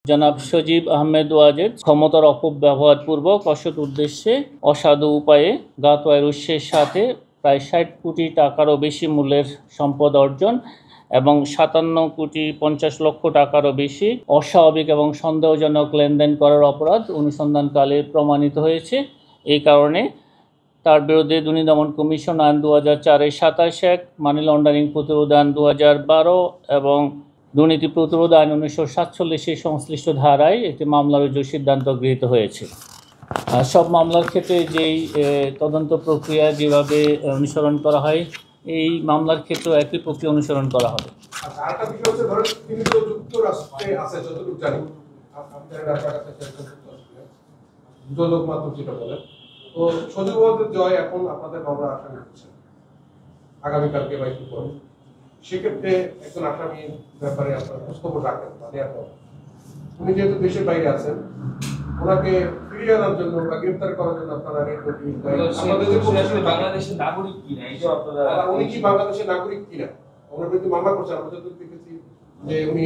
জনাব সজীব আহমেদ ওয়াজেদ ক্ষমতার অপব্যবহারপূর্বক অসৎ উদ্দেশ্যে অসাধু উপায়ে গাতোয়ার উৎসের সাথে প্রায় ৬০ কোটি টাকারও বেশি মূল্যের সম্পদ অর্জন এবং ৫৭,৫০,০০,০০০ টাকারও বেশি অস্বাভাবিক এবং সন্দেহজনক লেনদেন করার অপরাধ অনুসন্ধানকালে প্রমাণিত হয়েছে। এই কারণে তার বিরুদ্ধে দুর্নীতি দমন কমিশন আইন ২০০৪-এর ২৭ মানি লন্ডারিং প্রতিরোধ আইন ২০১২ এবং দুর্নীতি প্রতিরোধ আইন ১৯৪৭-এর সংশ্লিষ্ট ধারায় একটি মামলা রুজুর সিদ্ধান্ত গৃহীত হয়েছে। সব মামলার ক্ষেত্রে যেই তদন্ত প্রক্রিয়া যেভাবে অনুসরণ করা হয়, এই মামলার ক্ষেত্রেও একই প্রক্রিয়া অনুসরণ করা হবে। তো সজীব জয় এখন আপনাদের মামলা আসামি হচ্ছে আগামীকালকে বা একটু পরে, সেক্ষেত্রে একজন আসামির ব্যাপারে আপনার খোঁজখবর রাখেন বা নেওয়ার পর উনি যেহেতু দেশের বাইরে আছেন, ওনাকে ফিরিয়ে আনার জন্য বা গ্রেফতার করার জন্য আপনারা বাংলাদেশের নাগরিক কিনা উনি কি বাংলাদেশের নাগরিক কিনা ওনার বিরুদ্ধে মামলা করছেন। আমরা যতটুকু দেখেছি যে উনি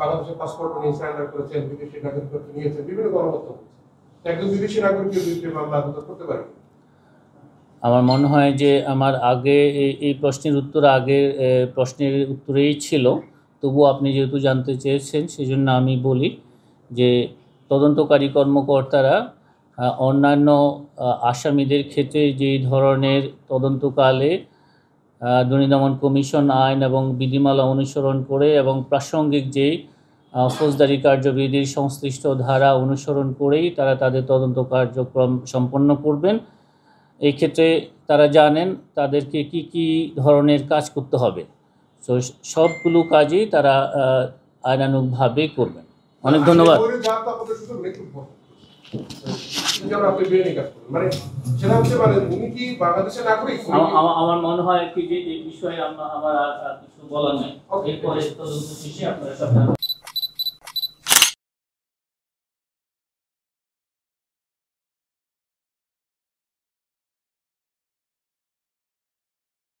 বাংলাদেশের পাসপোর্ট উনি সারেন্ডার করেছেন, বিদেশি নাগরিকত্ব নিয়েছেন, বিভিন্ন গণমাধ্যম একজন বিদেশি নাগরিকের বিরুদ্ধে মামলা করতে পারে। আমার মনে হয় যে আমার আগে এই প্রশ্নের উত্তরেই ছিল, তবু আপনি যেহেতু জানতে চেয়েছেন সেজন্য আমি বলি যে তদন্তকারী কর্মকর্তারা অন্যান্য আসামিদের ক্ষেত্রে যেই ধরনের তদন্তকালে দুর্নীতি দমন কমিশন আইন এবং বিধিমালা অনুসরণ করে এবং প্রাসঙ্গিক যেই ফৌজদারি কার্যবিধির সংশ্লিষ্ট ধারা অনুসরণ করেই তারা তাদের তদন্ত কার্যক্রম সম্পন্ন করবেন। এই ক্ষেত্রে তারা জানেন তাদেরকে কি কি ধরনের কাজ করতে হবে, তো সবগুলো কাজই তারা আইনানুগভাবে করবেন। অনেক ধন্যবাদ। আমার মনে হয় কি যে এই বিষয়ে আমার আর কিছু বলার নেই। এরপরে তদন্ত শেষে আপনারা সব